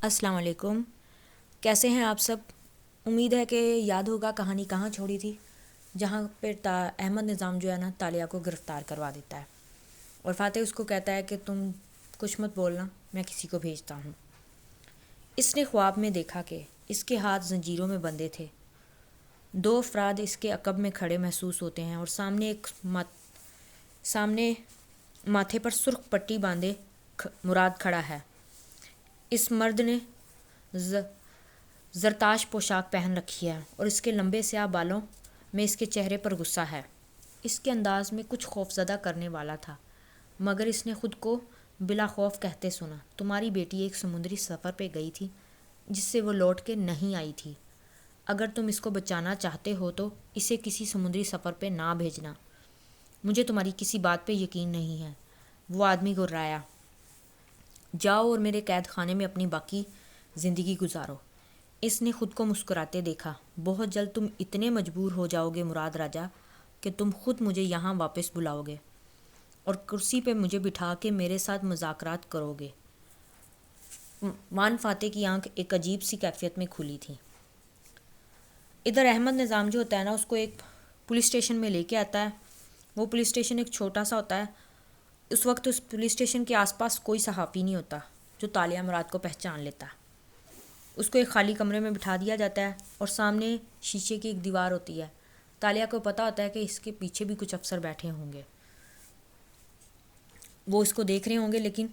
السلام علیکم. کیسے ہیں آپ سب؟ امید ہے کہ یاد ہوگا کہانی کہاں چھوڑی تھی، جہاں پہ احمد نظام جو ہے نا تالیہ کو گرفتار کروا دیتا ہے اور فاتح اس کو کہتا ہے کہ تم کچھ مت بولنا، میں کسی کو بھیجتا ہوں. اس نے خواب میں دیکھا کہ اس کے ہاتھ زنجیروں میں بندھے تھے. دو افراد اس کے عقب میں کھڑے محسوس ہوتے ہیں اور سامنے ماتھے پر سرخ پٹی باندھے مراد کھڑا ہے. اس مرد نے زرتاش پوشاک پہن رکھی ہے اور اس کے لمبے سیاہ بالوں میں اس کے چہرے پر غصہ ہے. اس کے انداز میں کچھ خوفزدہ کرنے والا تھا، مگر اس نے خود کو بلا خوف کہتے سنا، تمہاری بیٹی ایک سمندری سفر پہ گئی تھی جس سے وہ لوٹ کے نہیں آئی تھی. اگر تم اس کو بچانا چاہتے ہو تو اسے کسی سمندری سفر پہ نہ بھیجنا. مجھے تمہاری کسی بات پہ یقین نہیں ہے. وہ آدمی گھرایا. جاؤ اور میرے قید خانے میں اپنی باقی زندگی گزارو. اس نے خود کو مسکراتے دیکھا. بہت جلد تم اتنے مجبور ہو جاؤ گے مراد راجہ کہ تم خود مجھے یہاں واپس بلاؤ گے اور کرسی پہ مجھے بٹھا کے میرے ساتھ مذاکرات کرو گے. وان فاتح کی آنکھ ایک عجیب سی کیفیت میں کھلی تھی. ادھر احمد نظام جو ہوتا ہے نا اس کو ایک پولیس اسٹیشن میں لے کے آتا ہے. وہ پولیس اسٹیشن ایک چھوٹا سا ہوتا ہے. اس وقت اس پولیس اسٹیشن کے آس پاس کوئی صحافی نہیں ہوتا جو تالیہ مراد کو پہچان لیتا. اس کو ایک خالی کمرے میں بٹھا دیا جاتا ہے اور سامنے شیشے کی ایک دیوار ہوتی ہے. تالیہ کو پتہ ہوتا ہے کہ اس کے پیچھے بھی کچھ افسر بیٹھے ہوں گے. وہ اس کو دیکھ رہے ہوں گے لیکن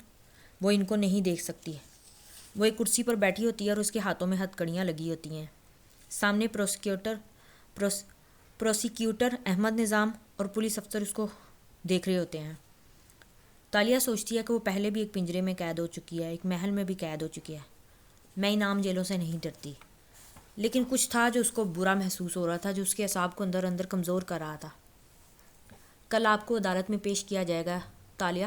وہ ان کو نہیں دیکھ سکتی. وہ ایک کرسی پر بیٹھی ہوتی ہے اور اس کے ہاتھوں میں ہتھ کڑیاں لگی ہوتی ہیں. سامنے پروسیکیوٹر احمد نظام اور پولیس افسر اس کو دیکھ رہے ہوتے ہیں. تالیہ سوچتی ہے کہ وہ پہلے بھی ایک پنجرے میں قید ہو چکی ہے، ایک محل میں بھی قید ہو چکی ہے. میں انعام جیلوں سے نہیں ڈرتی. لیکن کچھ تھا جو اس کو برا محسوس ہو رہا تھا، جو اس کے اعصاب کو اندر اندر کمزور کر رہا تھا. کل آپ کو عدالت میں پیش کیا جائے گا تالیہ،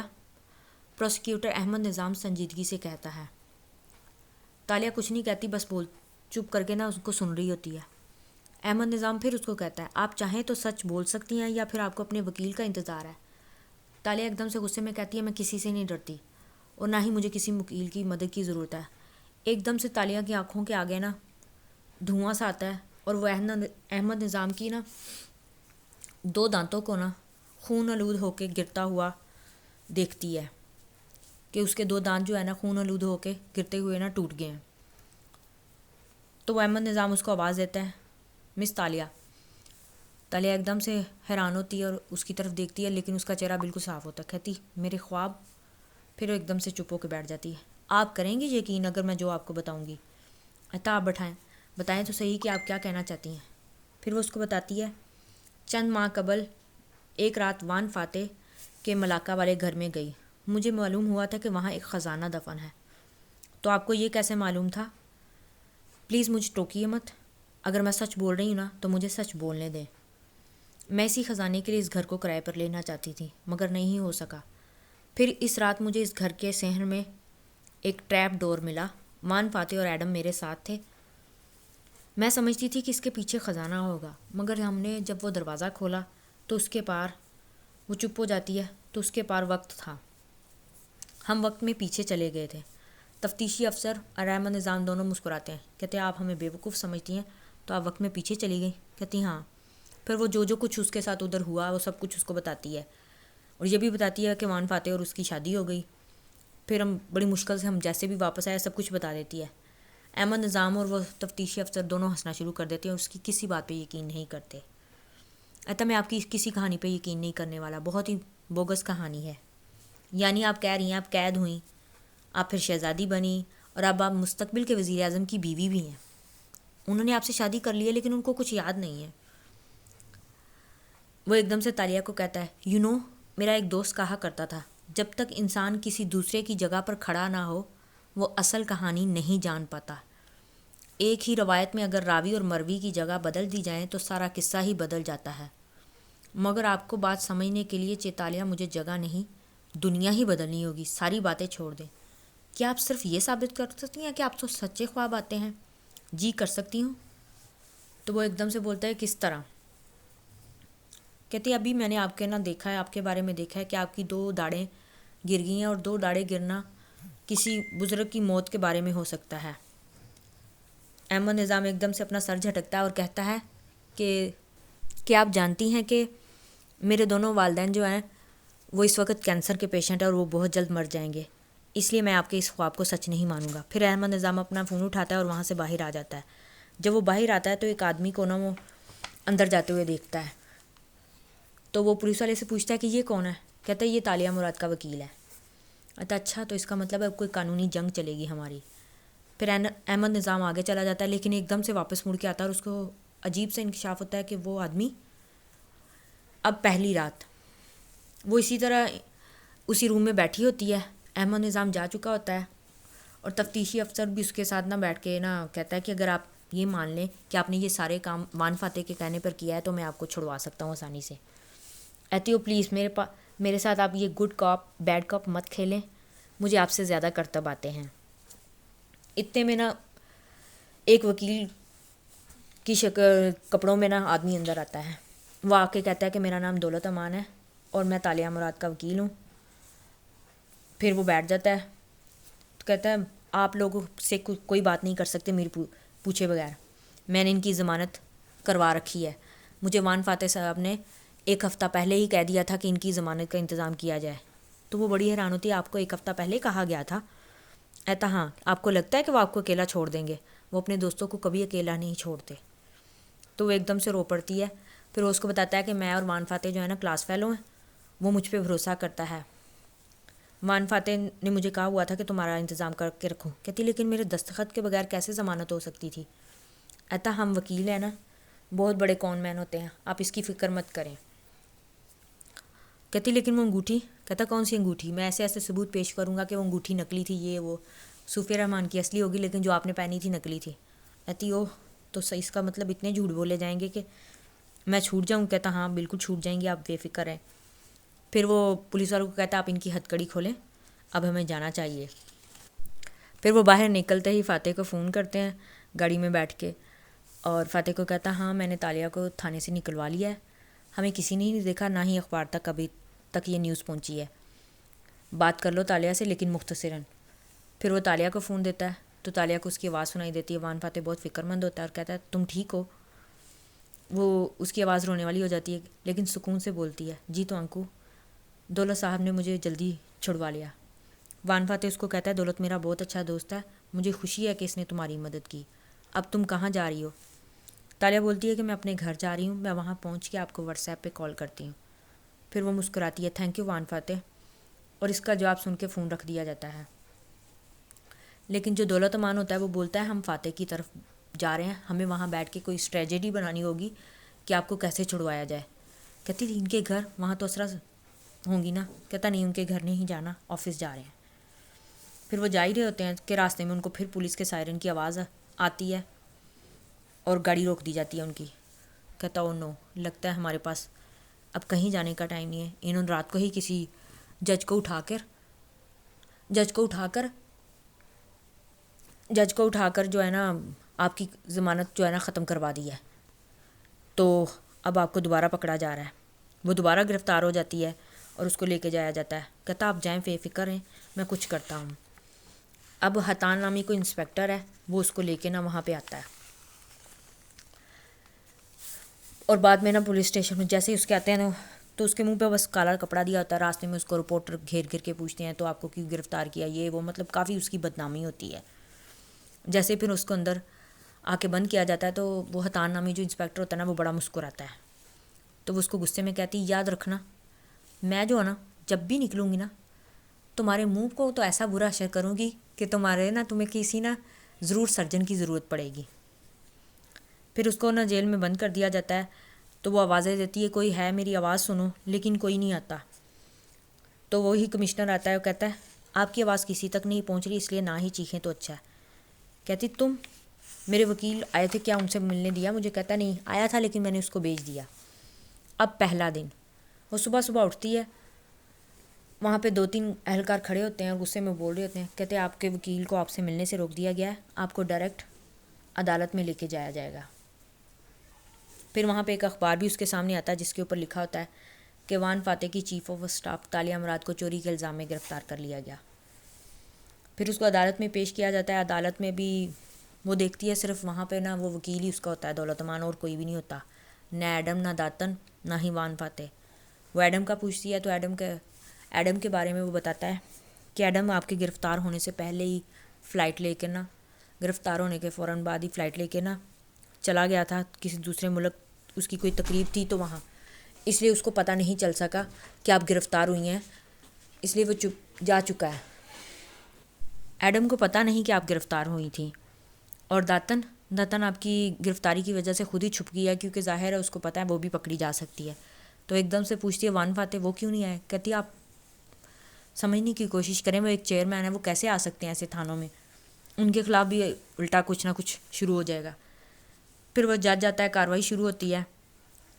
پروسیکیوٹر احمد نظام سنجیدگی سے کہتا ہے. تالیہ کچھ نہیں کہتی، بس چپ کر کے نا اس کو سن رہی ہوتی ہے. احمد نظام پھر اس کو کہتا ہے، آپ چاہیں تو سچ بول سکتی ہیں یا پھر آپ کو اپنے وکیل کا انتظار ہے. تالیہ ایک دم سے غصے میں کہتی ہے، میں کسی سے نہیں ڈرتی اور نہ ہی مجھے کسی وکیل کی مدد کی ضرورت ہے. ایک دم سے تالیہ کی آنکھوں کے آگے نا دھواں سا آتا ہے اور وہ احمد نظام کی نا دو دانتوں کو نا خون آلود ہو کے گرتا ہوا دیکھتی ہے کہ اس کے دو دانت جو ہے نا خون آلود ہو کے گرتے ہوئے نا ٹوٹ گئے ہیں. تو وہ احمد نظام اس کو آواز دیتا ہے، مس تالیہ. تالیہ ایک دم سے حیران ہوتی ہے اور اس کی طرف دیکھتی ہے، لیکن اس کا چہرہ بالکل صاف ہوتا ہے. کہتی میرے خواب. پھر وہ ایک دم سے چپ ہو کے بیٹھ جاتی ہے. آپ کریں گے یقین اگر میں جو آپ کو بتاؤں گی؟ اتا آپ بتائیں تو صحیح کہ آپ کیا کہنا چاہتی ہیں. پھر وہ اس کو بتاتی ہے، چند ماہ قبل ایک رات وان فاتح کے ملاقہ والے گھر میں گئی. مجھے معلوم ہوا تھا کہ وہاں ایک خزانہ دفن ہے. تو آپ کو یہ کیسے معلوم تھا؟ پلیز مجھے ٹوکیے مت. اگر میں سچ بول رہی ہوں نا تو مجھے سچ بولنے دیں. میں اسی خزانے کے لیے اس گھر کو کرائے پر لینا چاہتی تھی مگر نہیں ہو سکا. پھر اس رات مجھے اس گھر کے صحن میں ایک ٹریپ ڈور ملا. وان فاتح اور ایڈم میرے ساتھ تھے. میں سمجھتی تھی کہ اس کے پیچھے خزانہ ہوگا، مگر ہم نے جب وہ دروازہ کھولا تو اس کے پار وہ چپ ہو جاتی ہے تو اس کے پار وقت تھا. ہم وقت میں پیچھے چلے گئے تھے. تفتیشی افسر اور احمد نظام دونوں مسکراتے ہیں. کہتے ہیں آپ ہمیں بیوقوف سمجھتی ہیں تو آپ وقت میں پیچھے چلی گئی؟ کہتی ہاں. پھر وہ جو کچھ اس کے ساتھ ادھر ہوا وہ سب کچھ اس کو بتاتی ہے اور یہ بھی بتاتی ہے کہ وان فاتح اور اس کی شادی ہو گئی. پھر ہم بڑی مشکل سے ہم جیسے بھی واپس آئے سب کچھ بتا دیتی ہے. احمد نظام اور وہ تفتیشی افسر دونوں ہنسنا شروع کر دیتے ہیں اور اس کی کسی بات پہ یقین نہیں کرتے. میں آپ کی کسی کہانی پہ یقین نہیں کرنے والا، بہت ہی بوگس کہانی ہے. یعنی آپ کہہ رہی ہیں آپ قید ہوئیں، آپ پھر شہزادی بنی اور اب آپ مستقبل کے وزیر اعظم کی بیوی بھی ہیں. انہوں نے آپ سے شادی کر لی ہے لیکن ان کو کچھ یاد نہیں ہے. وہ ایک دم سے تالیہ کو کہتا ہے، میرا ایک دوست کہا کرتا تھا، جب تک انسان کسی دوسرے کی جگہ پر کھڑا نہ ہو وہ اصل کہانی نہیں جان پاتا. ایک ہی روایت میں اگر راوی اور مروی کی جگہ بدل دی جائیں تو سارا قصہ ہی بدل جاتا ہے. مگر آپ کو بات سمجھنے کے لیے چیتالیہ مجھے جگہ نہیں دنیا ہی بدلنی ہوگی. ساری باتیں چھوڑ دیں. کیا آپ صرف یہ ثابت کر سکتی ہیں کہ آپ تو سچے خواب آتے ہیں؟ جی کر سکتی ہوں. تو وہ ایک دم سے بولتا ہے، کس طرح؟ کہتی ابھی میں نے آپ کے بارے میں دیکھا ہے کہ آپ کی 2 داڑھیں گر گئی ہیں اور 2 داڑھیں گرنا کسی بزرگ کی موت کے بارے میں ہو سکتا ہے۔ احمد نظام ایک دم سے اپنا سر جھٹکتا ہے اور کہتا ہے کہ آپ جانتی ہیں کہ میرے دونوں والدین جو ہیں وہ اس وقت کینسر کے پیشنٹ ہیں اور وہ بہت جلد مر جائیں گے، اس لیے میں آپ کے اس خواب کو سچ نہیں مانوں گا۔ پھر احمد نظام اپنا فون اٹھاتا ہے اور وہاں سے باہر آ جاتا ہے۔ جب وہ باہر آتا ہے تو ایک آدمی کو نا وہ اندر جاتے ہوئے دیکھتا ہے، تو وہ پولیس والے سے پوچھتا ہے کہ یہ کون ہے؟ کہتا ہے یہ تالیہ مراد کا وکیل ہے۔ اچھا، تو اس کا مطلب ہے کوئی قانونی جنگ چلے گی ہماری۔ پھر احمد نظام آگے چلا جاتا ہے، لیکن ایک دم سے واپس مڑ کے آتا ہے اور اس کو عجیب سے انکشاف ہوتا ہے کہ وہ آدمی اب پہلی رات وہ اسی طرح اسی روم میں بیٹھی ہوتی ہے، احمد نظام جا چکا ہوتا ہے اور تفتیشی افسر بھی اس کے ساتھ نہ بیٹھ کے نا کہتا ہے کہ اگر آپ یہ مان لیں کہ آپ نے یہ سارے کام وان فاتح کے کہنے پر کیا ہے تو میں آپ کو چھڑوا سکتا ہوں آسانی سے۔ کہتی ہو پلیز میرے ساتھ آپ یہ گڈ کاپ بیڈ کاپ مت کھیلیں، مجھے آپ سے زیادہ کرتب آتے ہیں۔ اتنے میں نا ایک وکیل کی شکل کپڑوں میں نا آدمی اندر آتا ہے، وہ آ کے کہتا ہے کہ میرا نام دولت امان ہے اور میں تالیہ مراد کا وکیل ہوں۔ پھر وہ بیٹھ جاتا ہے، تو کہتا ہے آپ لوگوں سے کوئی بات نہیں کر سکتے میری پوچھے بغیر، میں نے ان کی ضمانت کروا رکھی ہے۔ مجھے وان فاتح صاحب نے ایک ہفتہ پہلے ہی کہہ دیا تھا کہ ان کی ضمانت کا انتظام کیا جائے۔ تو وہ بڑی حیران ہوتی ہے، آپ کو ایک ہفتہ پہلے کہا گیا تھا؟ کہتا ہاں، آپ کو لگتا ہے کہ وہ آپ کو اکیلا چھوڑ دیں گے؟ وہ اپنے دوستوں کو کبھی اکیلا نہیں چھوڑتے۔ تو وہ ایک دم سے رو پڑتی ہے۔ پھر وہ اس کو بتاتا ہے کہ میں اور وان فاتح جو ہے نا کلاس فیلو ہیں، وہ مجھ پہ بھروسہ کرتا ہے۔ وان فاتح نے مجھے کہا ہوا تھا کہ تمہارا انتظام کر کے رکھوں۔ کہتی لیکن میرے دستخط کے بغیر کیسے ضمانت ہو سکتی تھی؟ کہتا ہم وکیل ہیں نا، بہت بڑے کون مین ہوتے ہیں، آپ اس کی فکر مت کریں۔ کہتی لیکن وہ انگوٹھی؟ کہتا کون سی انگوٹھی؟ میں ایسے ایسے ثبوت پیش کروں گا کہ وہ انگوٹھی نکلی تھی، یہ وہ صوفیہ رحمان کی اصلی ہوگی لیکن جو آپ نے پہنی تھی نکلی تھی۔ کہتی اوہ، تو اس کا مطلب اتنے جھوٹ بولے جائیں گے کہ میں چھوٹ جاؤں؟ کہتا ہاں بالکل چھوٹ جائیں گے، آپ بے فکر ہیں۔ پھر وہ پولیس والوں کو کہتا آپ ان کی ہتھ کڑی کھولیں، اب ہمیں جانا چاہیے۔ پھر وہ باہر نکلتے ہی فاتح کو فون کرتے ہیں گاڑی میں بیٹھ کے، اور فاتح کو کہتا ہاں میں نے تالیہ کو تھانے سے نکلوا لیا ہے، ہمیں کسی نے نہیں دیکھا، نہ ہی اخبار تک ابھی تک یہ نیوز پہنچی ہے، بات کر لو تالیہ سے لیکن مختصراً۔ پھر وہ تالیہ کو فون دیتا ہے تو تالیہ کو اس کی آواز سنائی دیتی ہے۔ وان فاتح بہت فکر مند ہوتا ہے اور کہتا ہے تم ٹھیک ہو؟ وہ اس کی آواز رونے والی ہو جاتی ہے لیکن سکون سے بولتی ہے جی تو انکو، دولت صاحب نے مجھے جلدی چھڑوا لیا۔ وان فاتح اس کو کہتا ہے دولت میرا بہت اچھا دوست ہے، مجھے خوشی ہے کہ اس نے تمہاری مدد کی، اب تم کہاں جا رہی ہو؟ تالیہ بولتی ہے کہ میں اپنے گھر جا رہی ہوں، میں وہاں پہنچ کے آپ کو واٹس ایپ پہ کال کرتی ہوں۔ پھر وہ مسکراتی ہے تھینک یو وان فاتح، اور اس کا جواب سن کے فون رکھ دیا جاتا ہے۔ لیکن جو دولت امان ہوتا ہے وہ بولتا ہے ہم فاتح کی طرف جا رہے ہیں، ہمیں وہاں بیٹھ کے کوئی اسٹریٹجی بنانی ہوگی کہ آپ کو کیسے چھڑوایا جائے۔ کہتی تھی ان کے گھر وہاں تو اسرا ہوں گی نا؟ کہتا نہیں ان کے گھر نہیں جانا، آفس جا رہے ہیں۔ پھر وہ جا ہی رہے ہوتے ہیں کہ راستے میں ان کو پھر پولیس کے سائرن کی آواز آتی ہے اور گاڑی روک دی جاتی ہے ان کی۔ کہتا او نو، لگتا ہے ہمارے پاس اب کہیں جانے کا ٹائم نہیں ہے۔ انہوں نے رات کو ہی کسی جج کو اٹھا کر جو ہے نا آپ کی ضمانت جو ہے نا ختم کروا دی ہے، تو اب آپ کو دوبارہ پکڑا جا رہا ہے۔ وہ دوبارہ گرفتار ہو جاتی ہے اور اس کو لے کے جایا جاتا ہے۔ کہتا آپ جائیں، بے فکر ہیں، میں کچھ کرتا ہوں۔ اب حتان نامی کوئی انسپیکٹر ہے، وہ اس کو لے کے نا وہاں پہ آتا ہے، اور بعد میں نا پولیس اسٹیشن میں جیسے ہی اس کے آتے ہیں نا تو اس کے منہ پہ بس کالا کپڑا دیا ہوتا ہے۔ راستے میں اس کو رپورٹر گھیر کے پوچھتے ہیں تو آپ کو کیوں گرفتار کیا، یہ وہ، مطلب کافی اس کی بدنامی ہوتی ہے۔ جیسے پھر اس کو اندر آ کے بند کیا جاتا ہے تو وہ حتان نامی جو انسپیکٹر ہوتا ہے نا وہ بڑا مسکراتا ہے، تو وہ اس کو غصے میں کہتی یاد رکھنا میں جو ہے نا جب بھی نکلوں گی نا تمہارے منہ کو تو ایسا برا اشر کروں گی کہ تمہیں کسی نا ضرور سرجن کی ضرورت پڑے گی۔ پھر اس کو نا جیل میں بند کر دیا جاتا ہے، تو وہ آوازیں دیتی ہے کوئی ہے میری آواز سنو، لیکن کوئی نہیں آتا۔ تو وہی کمشنر آتا ہے، وہ کہتا ہے آپ کی آواز کسی تک نہیں پہنچ رہی، اس لیے نہ ہی چیخیں تو اچھا ہے۔ کہتی تم میرے وکیل آئے تھے کیا ان سے ملنے دیا مجھے؟ کہتا نہیں آیا تھا لیکن میں نے اس کو بھیج دیا۔ اب پہلا دن وہ صبح اٹھتی ہے، وہاں پہ 2-3 اہلکار کھڑے ہوتے ہیں اور غصے میں بول رہے ہوتے ہیں، کہتے ہیں آپ کے وکیل کو آپ سے ملنے سے روک دیا گیا ہے، آپ کو ڈائریکٹ عدالت میں لے کے جایا جائے گا۔ پھر وہاں پہ ایک اخبار بھی اس کے سامنے آتا ہے جس کے اوپر لکھا ہوتا ہے کہ وان فاتح کی چیف آف اسٹاف تالیہ مراد کو چوری کے الزام میں گرفتار کر لیا گیا۔ پھر اس کو عدالت میں پیش کیا جاتا ہے. عدالت میں بھی وہ دیکھتی ہے صرف وہاں پہ نا وہ وکیل ہی اس کا ہوتا ہے دولت مان، اور کوئی بھی نہیں ہوتا، نہ ایڈم، نہ داتن، نہ ہی وان فاتح. وہ ایڈم کا پوچھتی ہے تو ایڈم کے بارے میں وہ بتاتا ہے کہ ایڈم آپ کے گرفتار ہونے سے پہلے ہی فلائٹ لے کے نا، گرفتار ہونے کے فوراً بعد ہی فلائٹ لے کے نا چلا گیا تھا کسی دوسرے ملک. اس کی کوئی تقریب تھی تو وہاں، اس لیے اس کو پتہ نہیں چل سکا کہ آپ گرفتار ہوئی ہیں، اس لیے وہ جا چکا ہے. ایڈم کو پتہ نہیں کہ آپ گرفتار ہوئی تھیں. اور داتن آپ کی گرفتاری کی وجہ سے خود ہی چھپ گیا ہے، کیونکہ ظاہر ہے اس کو پتہ ہے وہ بھی پکڑی جا سکتی ہے. تو ایک دم سے پوچھتی ہے وان فاتح وہ کیوں نہیں آئے؟ کہتی ہے آپ سمجھنے کی کوشش کریں، وہ ایک چیئرمین ہے، وہ کیسے آ سکتے ہیں ایسے تھانوں میں، ان کے خلاف بھی الٹا کچھ نہ کچھ شروع ہو جائے گا. پھر وہ جج جاتا ہے، کارروائی شروع ہوتی ہے،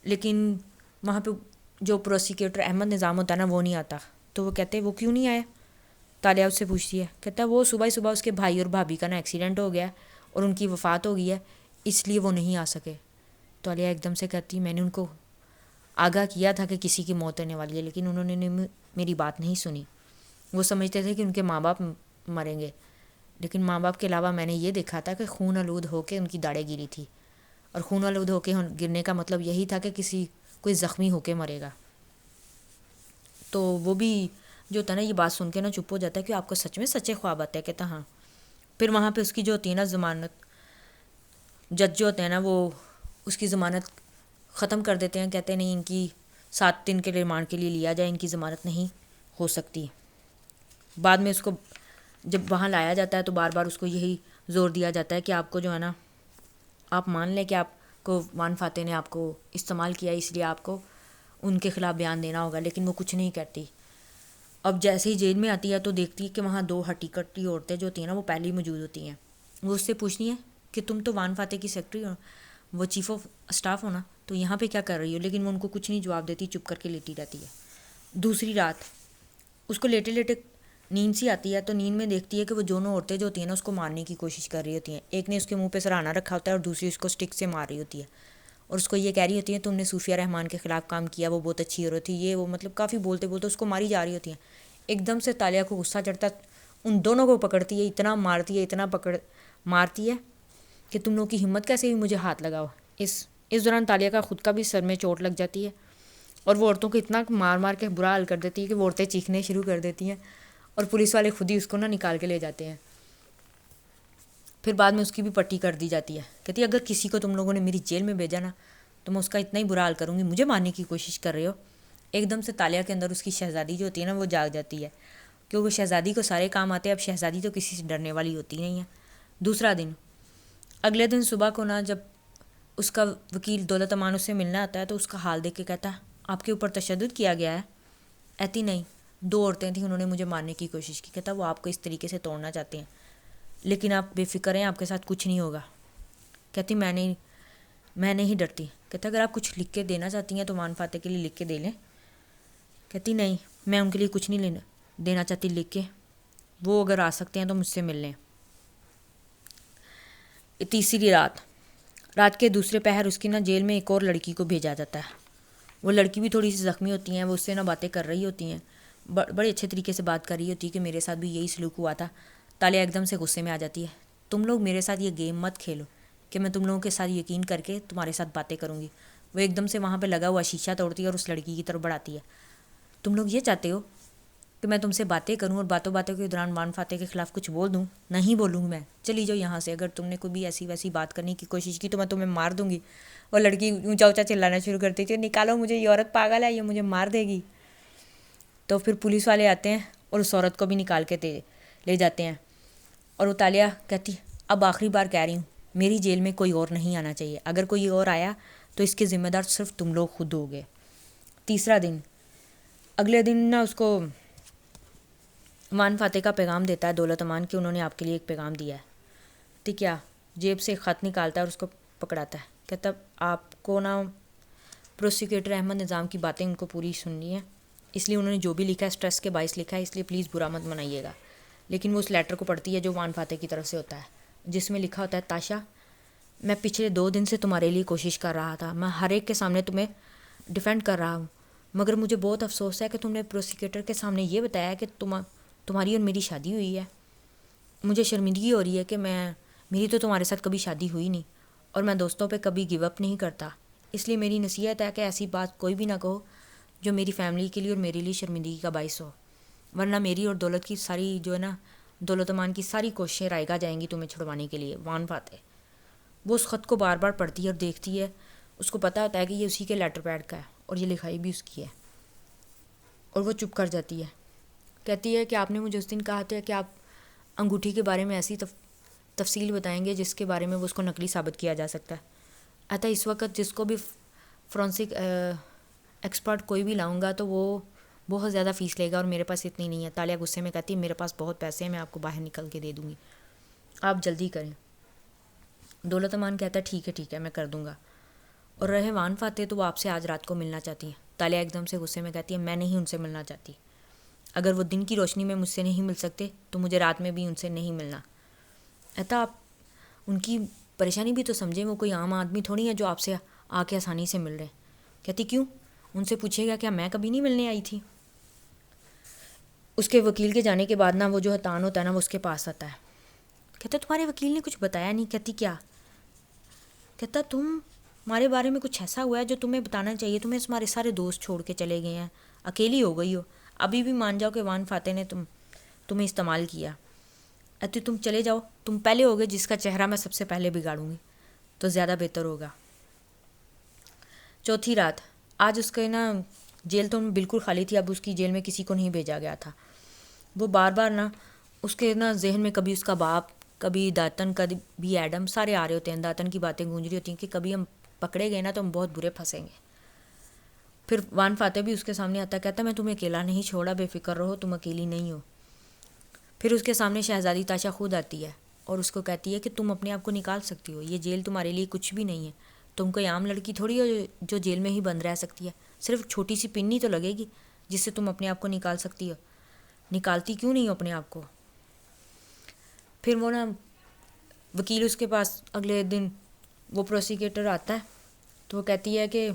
لیکن وہاں پہ جو پروسیکیوٹر احمد نظام ہوتا ہے نا وہ نہیں آتا. تو وہ کہتے ہیں وہ کیوں نہیں آئے؟ تالیہ اس سے پوچھتی ہے. کہتا ہے وہ صبح اس کے بھائی اور بھابھی کا نا ایکسیڈنٹ ہو گیا اور ان کی وفات ہو گئی ہے، اس لیے وہ نہیں آ سکے. تالیہ ایک دم سے کہتی میں نے ان کو آگاہ کیا تھا کہ کسی کی موت ہونے والی ہے، لیکن انہوں نے میری بات نہیں سنی. وہ سمجھتے تھے کہ ان کے ماں باپ مریں گے، لیکن ماں باپ کے علاوہ میں نے یہ دیکھا تھا کہ خون آلود ہو کے ان کی داڑھیں گری تھی، اور خون آلود ہو کے گرنے کا مطلب یہی تھا کہ کوئی زخمی ہو کے مرے گا. تو وہ بھی جو ہوتا ہے نا یہ بات سن کے نا چپ ہو جاتا ہے کہ آپ کو سچ میں سچے خواب آتے ہیں. کہتا ہاں. پھر وہاں پہ اس کی جو ہوتی ہے نا ضمانت، جج جو ہوتے ہیں نا وہ اس کی ضمانت ختم کر دیتے ہیں. کہتے ہیں نہیں ان کی 7 دن کے ریمانڈ کے لیے لیا جائے، ان کی ضمانت نہیں ہو سکتی. بعد میں اس کو جب وہاں لایا جاتا ہے تو بار بار اس کو یہی زور دیا جاتا ہے کہ آپ کو جو ہے نا آپ مان لیں کہ آپ کو وان فاتح نے آپ کو استعمال کیا، اس لیے آپ کو ان کے خلاف بیان دینا ہوگا. لیکن وہ کچھ نہیں کرتی. اب جیسے ہی جیل میں آتی ہے تو دیکھتی ہے کہ وہاں 2 ہٹی کٹی عورتیں جو ہوتی ہیں نا وہ پہلے ہی موجود ہوتی ہیں. وہ اس سے پوچھتی ہیں کہ تم تو وان فاتح کی سیکرٹری ہو، وہ چیف آف اسٹاف ہونا، تو یہاں پہ کیا کر رہی ہو؟ لیکن وہ ان کو کچھ نہیں جواب دیتی، چپ کر کے لیٹی رہتی ہے. دوسری رات اس کو لیٹے لیٹے نیند سی آتی ہے، تو نیند میں دیکھتی ہے کہ وہ دونوں عورتیں جو ہوتی ہیں نا اس کو مارنے کی کوشش کر رہی ہوتی ہیں. ایک نے اس کے منہ پہ سرہانا رکھا ہوتا ہے اور دوسری اس کو اسٹک سے مار رہی ہوتی ہے، اور اس کو یہ کہہ رہی ہوتی ہے تم نے صوفیہ رحمان کے خلاف کام کیا، وہ بہت اچھی عورت تھی، یہ وہ مطلب کافی بولتے بولتے اس کو ماری جا رہی ہوتی ہیں. ایک دم سے تالیہ کو غصہ چڑھتا ہے، ان دونوں کو پکڑتی ہے، اتنا مارتی ہے کہ تم لوگوں کی ہمت کیسے بھی مجھے ہاتھ لگاؤ. اس دوران تالیہ کا خود کا بھی سر میں چوٹ لگ جاتی ہے، اور وہ عورتوں کو اتنا مار کے برا حال کر دیتی ہے کہ وہ عورتیں چیخنے شروع کر دیتی ہیں، اور پولیس والے خود ہی اس کو نا نکال کے لے جاتے ہیں. پھر بعد میں اس کی بھی پٹی کر دی جاتی ہے. کہتی ہے اگر کسی کو تم لوگوں نے میری جیل میں بھیجا نا تو میں اس کا اتنا ہی برا حال کروں گی، مجھے مارنے کی کوشش کر رہے ہو. ایک دم سے تالیہ کے اندر اس کی شہزادی جو ہوتی ہے نا وہ جاگ جاتی ہے، کیونکہ شہزادی کو سارے کام آتے ہیں. اب شہزادی تو کسی سے ڈرنے والی ہوتی نہیں ہے. دوسرا دن، اگلے دن صبح کو نا جب اس کا وکیل دولت امان اس سے ملنا آتا ہے تو اس کا حال دیکھ کے کہتا ہے آپ کے اوپر تشدد کیا گیا ہے؟ ایتی نہیں، 2 عورتیں تھیں، انہوں نے مجھے مارنے کی کوشش کی. کہتا وہ آپ کو اس طریقے سے توڑنا چاہتے ہیں، لیکن آپ بے فکر ہیں، آپ کے ساتھ کچھ نہیں ہوگا. کہتی میں نہیں ڈرتی. کہتا اگر آپ کچھ لکھ کے دینا چاہتی ہیں تو وان فاتح کے لیے لکھ کے دے لیں. کہتی نہیں، میں ان کے لیے کچھ نہیں دینا چاہتی لکھ کے، وہ اگر آ سکتے ہیں تو مجھ سے مل لیں. تیسری رات کے دوسرے پہر اس کی نا جیل میں ایک اور لڑکی کو بھیجا جاتا ہے. وہ لڑکی بھی تھوڑی سی زخمی ہوتی ہیں، وہ اس سے نا باتیں کر رہی ہوتی ہیں، بڑے اچھے طریقے سے بات کر رہی ہوتی ہے کہ میرے ساتھ بھی یہی سلوک ہوا تھا. تالیہ ایک دم سے غصے میں آ جاتی ہے. تم لوگ میرے ساتھ یہ گیم مت کھیلو کہ میں تم لوگوں کے ساتھ یقین کر کے تمہارے ساتھ باتیں کروں گی. وہ ایک دم سے وہاں پہ لگا ہوا شیشہ توڑتی ہے اور اس لڑکی کی طرف بڑھاتی ہے. تم لوگ یہ چاہتے ہو کہ میں تم سے باتیں کروں اور باتوں کے دوران وان فاتح کے خلاف کچھ بول دوں؟ نہیں بولوں گی میں، چلی جاؤ یہاں سے. اگر تم نے کوئی بھی ایسی ویسی بات کرنے کی کوشش کی تو میں تمہیں مار دوں گی. اور لڑکی اونچا اونچا چلانا شروع کرتی تھی نکالو مجھے، یہ عورت پاگل ہے، یہ مجھے مار دے گی. تو پھر پولیس والے آتے ہیں اور اس عورت کو بھی نکال کے لے جاتے ہیں. اور وہ تالیہ کہتی اب آخری بار کہہ رہی ہوں میری جیل میں کوئی اور نہیں آنا چاہیے، اگر کوئی اور آیا تو اس کے ذمہ دار صرف تم لوگ خود ہوگے. تیسرا دن، اگلے دن نا اس کو وان فاتح کا پیغام دیتا ہے دولت امان کہ انہوں نے آپ کے لیے ایک پیغام دیا ہے. ٹھیک ہے، جیب سے ایک خط نکالتا ہے اور اس کو پکڑاتا ہے. کہتا آپ کو نا پروسیکیوٹر احمد نظام کی باتیں ان کو پوری سننی ہے، اس لیے انہوں نے جو بھی لکھا ہے اسٹریس کے باعث لکھا ہے، اس لیے پلیز برا مت منائیے گا. لیکن وہ اس لیٹر کو پڑھتی ہے جو وان فاتح کی طرف سے ہوتا ہے، جس میں لکھا ہوتا ہے تاشا میں پچھلے 2 دن سے تمہارے لیے کوشش کر رہا تھا، میں ہر ایک کے سامنے تمہیں ڈیفینڈ کر رہا ہوں، مگر مجھے بہت افسوس ہے کہ تم نے پروسیکیوٹر کے سامنے یہ بتایا کہ تمہاری اور میری شادی ہوئی ہے. مجھے شرمندگی ہو رہی ہے کہ میری تو تمہارے ساتھ کبھی شادی ہوئی نہیں، اور میں دوستوں پہ کبھی گیو اپ نہیں کرتا، اس لیے میری نصیحت ہے کہ ایسی بات کوئی بھی نہ کہو جو میری فیملی کے لیے اور میرے لیے شرمندگی کا باعث ہو، ورنہ میری اور دولت کی ساری جو ہے نا، دولت امان کی ساری کوششیں رائگاں جائیں گی تمہیں چھڑوانے کے لیے۔ وان فاتح وہ اس خط کو بار بار پڑھتی ہے اور دیکھتی ہے، اس کو پتہ ہوتا ہے کہ یہ اسی کے لیٹر پیڈ کا ہے اور یہ لکھائی بھی اس کی ہے، اور وہ چپ کر جاتی ہے۔ کہتی ہے کہ آپ نے مجھے اس دن کہا تھا کہ آپ انگوٹھی کے بارے میں ایسی تفصیل بتائیں گے جس کے بارے میں وہ اس کو نقلی ثابت کیا جا سکتا ہے۔ اتا اس وقت جس کو بھی فرانسک ایکسپرٹ کوئی بھی لاؤں گا تو وہ بہت زیادہ فیس لے گا، اور میرے پاس اتنی نہیں ہے۔ تالیہ غصے میں کہتی ہے میرے پاس بہت پیسے ہیں، میں آپ کو باہر نکل کے دے دوں گی، آپ جلدی کریں۔ دولت امان کہتا ہے ٹھیک ہے میں کر دوں گا۔ اور رہے وان فاتح تو وہ آپ سے آج رات کو ملنا چاہتی ہیں۔ تالیہ ایک دم سے غصے میں کہتی ہے میں نہیں ان سے ملنا چاہتی، اگر وہ دن کی روشنی میں مجھ سے نہیں مل سکتے تو مجھے رات میں بھی ان سے نہیں ملنا۔ اتا آپ ان کی پریشانی بھی تو سمجھیں، وہ کوئی عام آدمی تھوڑی ہے جو آپ سے آ کے آسانی سے مل رہے۔ کہتی کیوں؟ ان سے پوچھے گا کیا میں کبھی نہیں ملنے آئی تھی؟ اس کے وکیل کے جانے کے بعد نا وہ جو حتان ہوتا ہے نا وہ اس کے پاس آتا ہے۔ کہتا تمہارے وکیل نے کچھ بتایا نہیں؟ کہتی کیا؟ کہتا تمہارے بارے میں کچھ ایسا ہوا ہے جو تمہیں بتانا چاہیے، تمہیں تمہارے سارے دوست چھوڑ کے چلے گئے ہیں، اکیلی ہو گئی ہو، ابھی بھی مان جاؤ کہ وان فاتح نے تمہیں استعمال کیا۔ اتی تم چلے جاؤ، تم پہلے ہوگے جس کا چہرہ میں سب سے پہلے بگاڑوں گی تو زیادہ بہتر ہوگا۔ چوتھی رات، آج اس کے نا جیل تو بالکل خالی تھی، اب اس کی جیل میں کسی کو نہیں بھیجا گیا تھا۔ وہ بار بار نا اس کے نا ذہن میں کبھی اس کا باپ، کبھی داتن، کبھی ایڈم، سارے آ رہے ہوتے ہیں۔ داتن کی باتیں گونج رہی ہوتی ہیں کہ کبھی ہم پکڑے گئے نا تو ہم بہت برے پھنسیں گے۔ پھر وان فاتح بھی اس کے سامنے آتا، کہتا میں تمہیں اکیلا نہیں چھوڑا، بے فکر رہو، تم اکیلی نہیں ہو۔ پھر اس کے سامنے شہزادی تاشا خود آتی ہے اور اس کو کہتی ہے کہ تم اپنے آپ کو نکال سکتی ہو، یہ جیل تمہارے لیے کچھ بھی نہیں ہے، تم کوئی عام لڑکی تھوڑی ہو جو جیل میں ہی بند رہ سکتی ہے، صرف چھوٹی سی پنی تو لگے گی جس سے تم اپنے آپ کو نکال سکتی ہو، نکالتی کیوں نہیں ہو اپنے آپ کو؟ پھر وہ نا وکیل اس کے پاس اگلے دن وہ پروسیکیوٹر آتا ہے تو وہ کہتی ہے کہ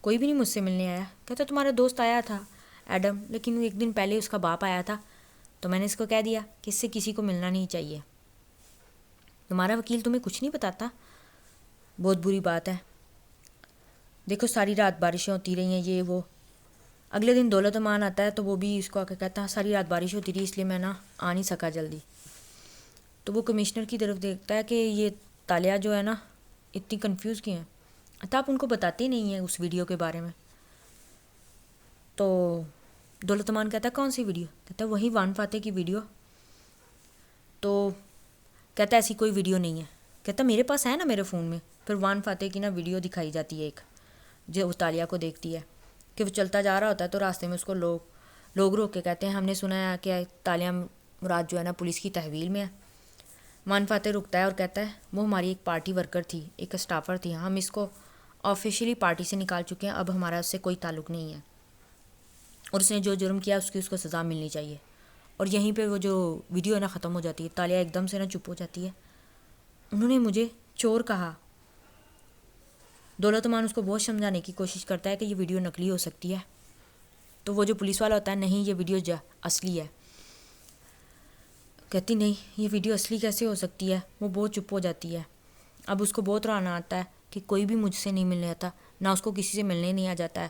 کوئی بھی نہیں مجھ سے ملنے آیا۔ کہتا تمہارا دوست آیا تھا ایڈم، لیکن ایک دن پہلے اس کا باپ آیا تھا تو میں نے اس کو کہہ دیا کہ اس سے کسی کو ملنا نہیں چاہیے۔ تمہارا وکیل تمہیں کچھ نہیں بتاتا؟ بہت بری بات ہے، دیکھو ساری رات بارشیں ہوتی رہی ہیں، یہ وہ۔ اگلے دن دولت امان آتا ہے تو وہ بھی اس کو آ کے کہتا ہے ساری رات بارش ہوتی رہی اس لیے میں نا آ نہیں سکا جلدی۔ تو وہ کمشنر کی طرف دیکھتا ہے کہ یہ تالیہ جو ہے نا اتنی کنفیوز کی ہیں، تو آپ ان کو بتاتے ہی نہیں ہیں اس ویڈیو کے بارے میں۔ تو دولت امان کہتا ہے کون سی ویڈیو؟ کہتا ہے وہی وان فاتح کی ویڈیو۔ تو کہتا ہے ایسی کوئی ویڈیو نہیں ہے۔ کہتا میرے پاس ہے نا میرے فون میں۔ پھر وان فاتح کی نا ویڈیو دکھائی جاتی ہے ایک، جو اس تالیہ کو دیکھتی ہے کہ وہ چلتا جا رہا ہوتا ہے تو راستے میں اس کو لوگ روک کے کہتے ہیں ہم نے سنا ہے کہ تالیہ مراد جو ہے نا پولیس کی تحویل میں ہے۔ وان فاتح رکتا ہے اور کہتا ہے وہ ہماری ایک پارٹی ورکر تھی، ایک اسٹافر تھی، ہم اس کو آفیشیلی پارٹی سے نکال چکے ہیں، اب ہمارا اس سے کوئی تعلق نہیں ہے، اور اس نے جو جرم کیا اس کو سزا ملنی چاہیے۔ اور یہیں پہ وہ جو ویڈیو ہے نا ختم ہو جاتی ہے۔ تالیہ ایک دم سے نا چپ ہو جاتی ہے، انہوں نے مجھے چور کہا۔ دولت امان اس کو بہت سمجھانے کی کوشش کرتا ہے کہ یہ ویڈیو نقلی ہو سکتی ہے، تو وہ جو پولیس والا ہوتا ہے نہیں یہ ویڈیو اصلی ہے۔ کہتی نہیں یہ ویڈیو اصلی کیسے ہو سکتی ہے؟ وہ بہت چپ ہو جاتی ہے۔ اب اس کو بہت رونا آتا ہے کہ کوئی بھی مجھ سے نہیں ملنے آتا، نہ اس کو کسی سے ملنے نہیں آ جاتا ہے،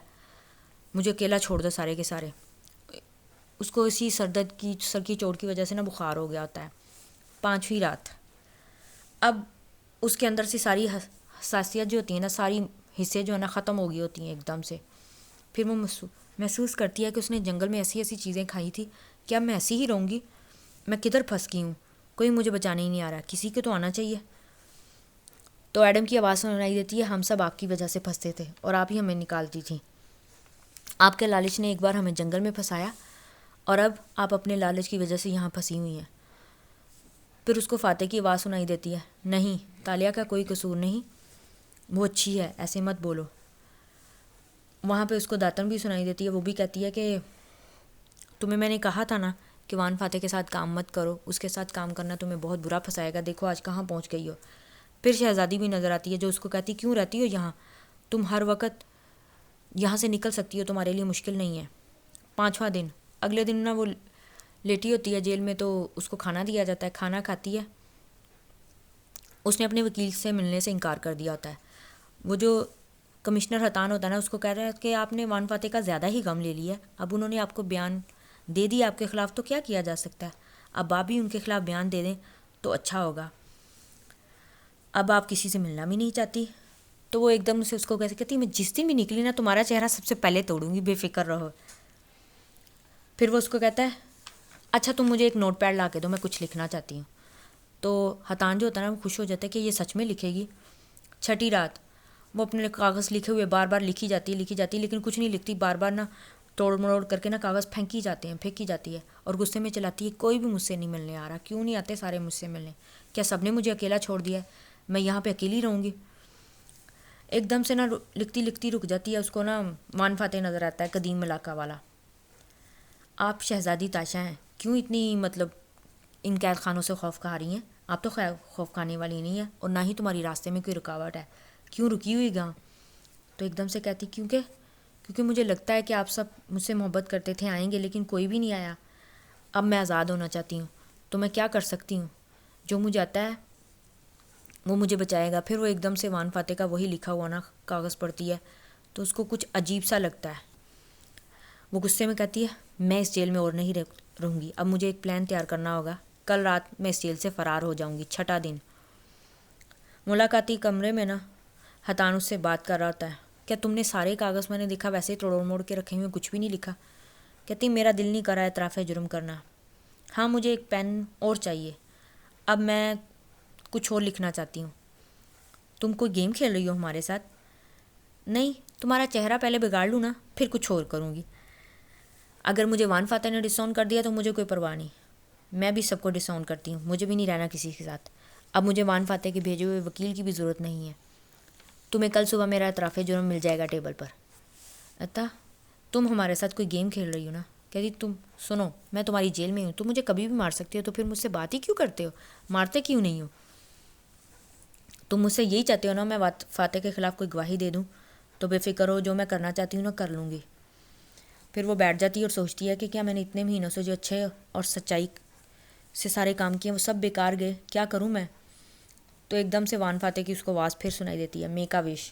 مجھے اکیلا چھوڑ دو سارے کے سارے۔ اس کو اسی سر کی چوٹ کی وجہ سے نا بخار ہو گیا ہوتا ہے۔ پانچویں رات، اب اس کے اندر سے ساری حساسیت جو ہوتی ہے نا، ساری حصے جو ہے نا ختم ہو گئی ہوتی ہیں ایک دم سے۔ پھر وہ محسوس کرتی ہے کہ اس نے جنگل میں ایسی چیزیں کھائی تھی کہ اب میں ایسی ہی رہوں گی، میں کدھر پھنس گئی ہوں، کوئی مجھے بچانے ہی نہیں آ رہا، کسی کو تو آنا چاہیے۔ تو ایڈم کی آواز سنائی دیتی ہے ہم سب آپ کی وجہ سے پھنستے تھے اور آپ ہی ہمیں نکالتی تھیں، آپ کے لالچ نے ایک بار ہمیں جنگل میں پھنسایا اور اب آپ اپنے لالچ کی وجہ سے یہاں پھنسی ہوئی ہیں۔ پھر اس کو فاتح کی آواز سنائی دیتی ہے نہیں تالیہ کا کوئی قصور نہیں، وہ اچھی ہے، ایسے مت بولو۔ وہاں پہ اس کو داتن بھی سنائی دیتی ہے، وہ بھی کہتی ہے کہ تمہیں میں نے کہا تھا نا کہ وان فاتح کے ساتھ کام مت کرو، اس کے ساتھ کام کرنا تمہیں بہت برا پھنسائے گا، دیکھو آج کہاں پہنچ گئی ہو۔ پھر شہزادی بھی نظر آتی ہے جو اس کو کہتی کیوں رہتی ہو یہاں، تم ہر وقت یہاں سے نکل سکتی ہو، تمہارے لیے مشکل نہیں ہے۔ پانچواں دن، اگلے دن نا وہ لیٹی ہوتی ہے جیل میں تو اس کو کھانا دیا جاتا ہے، کھانا کھاتی ہے. اس نے اپنے وکیل سے ملنے سے انکار کر دیا ہوتا ہے. وہ جو کمشنر حتان ہوتا ہے نا، اس کو کہہ رہا ہے کہ آپ نے وان فاتح کا زیادہ ہی غم لے لیا ہے. اب انہوں نے آپ کو بیان دے دیا آپ کے خلاف، تو کیا کیا جا سکتا ہے. اب آپ بھی ان کے خلاف بیان دے دیں تو اچھا ہوگا. اب آپ کسی سے ملنا بھی نہیں چاہتی. تو وہ ایک دم سے اس کو کہتی میں جس دن بھی نکلی نا تمہارا چہرہ سب سے پہلے توڑوں گی، بے فکر رہو. پھر وہ اس کو کہتا ہے اچھا تم مجھے ایک نوٹ پیڈ لا کے دو، میں کچھ لکھنا چاہتی ہوں. تو حتان جو ہوتا ہے نا، وہ خوش ہو جاتا ہے کہ یہ سچ میں لکھے گی. چھٹی رات وہ اپنے کاغذ لکھے ہوئے بار بار لکھی جاتی ہے لیکن کچھ نہیں لکھتی. بار بار نا توڑ مروڑ کر کے نا کاغذ پھینکی جاتی ہے اور غصے میں چلاتی ہے کوئی بھی مجھ سے نہیں ملنے آ رہا. کیوں نہیں آتے سارے مجھ سے ملنے؟ کیا سب نے مجھے اکیلا چھوڑ دیا ہے؟ میں یہاں پہ اکیلی رہوں گی. ایک دم سے نا لکھتی رک جاتی ہے. اس کو نا وان فاتح نظر آتا ہے، قدیم علاقہ والا. آپ شہزادی تاشا ہیں، کیوں اتنی ان قید خانوں سے خوف کھا رہی ہیں؟ آپ تو خیر خوف کھانے والی نہیں ہیں اور نہ ہی تمہاری راستے میں کوئی رکاوٹ ہے. کیوں رکی ہوئی گاں؟ تو ایک دم سے کہتی کیونکہ مجھے لگتا ہے کہ آپ سب مجھ سے محبت کرتے تھے، آئیں گے، لیکن کوئی بھی نہیں آیا. اب میں آزاد ہونا چاہتی ہوں، تو میں کیا کر سکتی ہوں؟ جو مجھے آتا ہے وہ مجھے بچائے گا. پھر وہ ایک دم سے وان فاتح کا وہی لکھا ہوا نا کاغذ پڑھتی ہے تو اس کو کچھ عجیب سا لگتا ہے. وہ غصے میں کہتی ہے میں اس جیل میں اور نہیں رہوں گی. اب مجھے ایک پلان تیار کرنا ہوگا. کل رات میں اس جیل سے فرار ہو جاؤں گی. 6 دن ملاقاتی کمرے میں نا حتان اس سے بات کر رہا ہوتا ہے. کیا تم نے سارے کاغذ میں نے دیکھا ویسے ہی توڑ موڑ کے رکھے ہوئے، کچھ بھی نہیں لکھا؟ کہتی میرا دل نہیں کر رہا اعتراف جرم کرنا. ہاں مجھے ایک پین اور چاہیے. اب میں کچھ اور لکھنا چاہتی ہوں. تم کوئی گیم کھیل رہی ہو ہمارے ساتھ؟ نہیں، تمہارا چہرہ پہلے بگاڑ لوں نا پھر کچھ اور کروں گی. اگر مجھے وان فاتح نے ڈساؤن کر دیا تو مجھے کوئی پرواہ نہیں. میں بھی سب کو ڈساؤن کرتی ہوں، مجھے بھی نہیں رہنا کسی کے ساتھ. اب مجھے وان فاتح کے بھیجے ہوئے وکیل کی بھی ضرورت نہیں ہے. تمہیں کل صبح میرا اعتراف جرم مل جائے گا ٹیبل پر. اتا تم ہمارے ساتھ کوئی گیم کھیل رہی ہو نا؟ کہتی تم سنو، میں تمہاری جیل میں ہوں، تم مجھے کبھی بھی مار سکتی ہو، تو پھر مجھ سے بات ہی کیوں کرتے ہو؟ مارتے کیوں نہیں ہو؟ تم مجھ سے یہی چاہتے ہو نا میں فاتح کے خلاف کوئی گواہی دے دوں؟ تو بے فکر ہو، جو میں کرنا چاہتی ہوں نا کر لوں گی. پھر وہ بیٹھ جاتی ہے اور سوچتی ہے کہ کیا میں نے اتنے مہینوں سے جو اچھے اور سچائی سے سارے کام کیے وہ سب بیکار گئے؟ کیا کروں میں؟ تو ایک دم سے وان فاتح کی اس کو آواز پھر سنائی دیتی ہے، میک اے وش.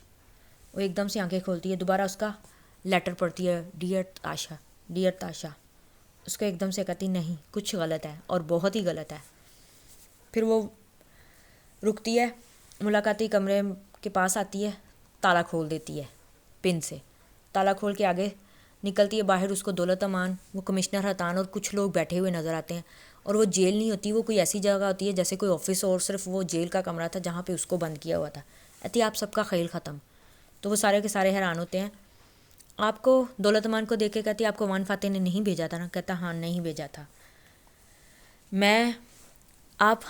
وہ ایک دم سے آنکھیں کھولتی ہے، دوبارہ اس کا لیٹر پڑھتی ہے، ڈیئر تاشا. اس کو ایک دم سے کہتی نہیں، کچھ غلط ہے اور بہت ہی غلط ہے. پھر وہ رکتی ہے، ملاقاتی کمرے کے پاس آتی ہے، تالا کھول دیتی ہے پن سے. تالا کھول کے آگے نکلتی ہے. باہر اس کو دولت امان، وہ کمشنر حتان اور کچھ لوگ بیٹھے ہوئے نظر آتے ہیں. اور وہ جیل نہیں ہوتی، وہ کوئی ایسی جگہ ہوتی ہے جیسے کوئی آفس ہو، اور صرف وہ جیل کا کمرہ تھا جہاں پہ اس کو بند کیا ہوا تھا. کہتی آپ سب کا خیل ختم. تو وہ سارے کے سارے حیران ہوتے ہیں. آپ کو دولت امان کو دیکھ کے کہتی آپ کو وان فاتح نے نہیں بھیجا تھا نا؟ کہتا ہاں نہیں بھیجا تھا.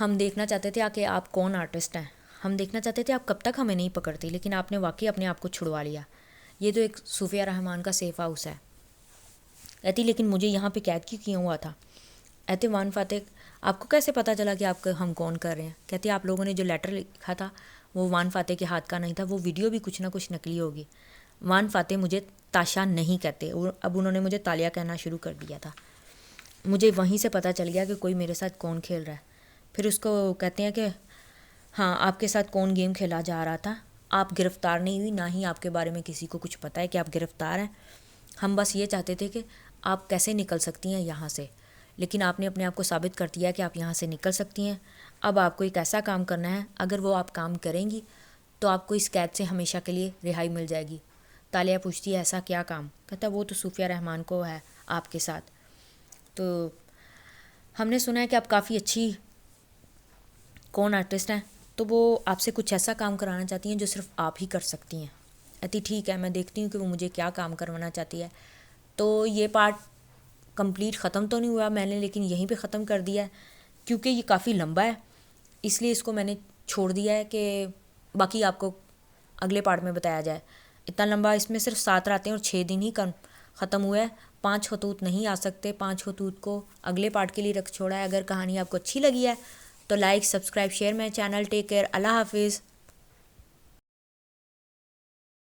ہم دیکھنا چاہتے تھے کہ آپ کون آرٹسٹ ہیں. ہم دیکھنا چاہتے تھے آپ کب تک ہمیں نہیں پکڑتی، لیکن آپ نے واقعی اپنے آپ کو چھڑوا لیا. یہ تو ایک صوفیہ رحمان کا سیف ہاؤس ہے. کہتی لیکن مجھے یہاں پہ قید کیوں ہوا تھا؟ کہتے وان فاتح آپ کو کیسے پتہ چلا کہ ہم کون کر رہے ہیں؟ کہتے آپ لوگوں نے جو لیٹر لکھا تھا وہ وان فاتح کے ہاتھ کا نہیں تھا، وہ ویڈیو بھی کچھ نہ کچھ نکلی ہوگی. وان فاتح مجھے تاشا نہیں کہتے، اب انہوں نے مجھے تالیہ کہنا شروع کر دیا تھا. مجھے وہیں سے پتہ چل گیا کہ کوئی میرے ساتھ کون کھیل رہا ہے. پھر اس کو کہتے ہیں کہ ہاں آپ کے ساتھ کون گیم کھیلا جا رہا تھا. آپ گرفتار نہیں ہوئی، نہ ہی آپ کے بارے میں کسی کو کچھ پتہ ہے کہ آپ گرفتار ہیں. ہم بس یہ چاہتے تھے کہ آپ کیسے نکل سکتی ہیں یہاں سے، لیکن آپ نے اپنے آپ کو ثابت کر دیا کہ آپ یہاں سے نکل سکتی ہیں. اب آپ کو ایک ایسا کام کرنا ہے، اگر وہ آپ کام کریں گی تو آپ کو اس قید سے ہمیشہ کے لیے رہائی مل جائے گی. تالیہ پوچھتی ہے ایسا کیا کام؟ کہتا وہ تو صوفیہ رحمان کو ہے آپ کے ساتھ. تو ہم نے سنا ہے کہ آپ کافی اچھی کون آرٹسٹ ہیں، تو وہ آپ سے کچھ ایسا کام کرانا چاہتی ہیں جو صرف آپ ہی کر سکتی ہیں. کہتی ٹھیک ہے، میں دیکھتی ہوں کہ وہ مجھے کیا کام کروانا چاہتی ہے. تو یہ پارٹ کمپلیٹ ختم تو نہیں ہوا میں نے، لیکن یہیں پہ ختم کر دیا ہے کیونکہ یہ کافی لمبا ہے، اس لیے اس کو میں نے چھوڑ دیا ہے کہ باقی آپ کو اگلے پارٹ میں بتایا جائے. اتنا لمبا، اس میں صرف 7 راتیں اور 6 دن ہی ختم ہوئے ہیں. 5 خطوط نہیں آ سکتے، 5 خطوط کو اگلے پارٹ کے لیے رکھ چھوڑا ہے. اگر کہانی آپ کو اچھی لگی ہے تو like, subscribe, share my channel. Take care, Allah حافظ.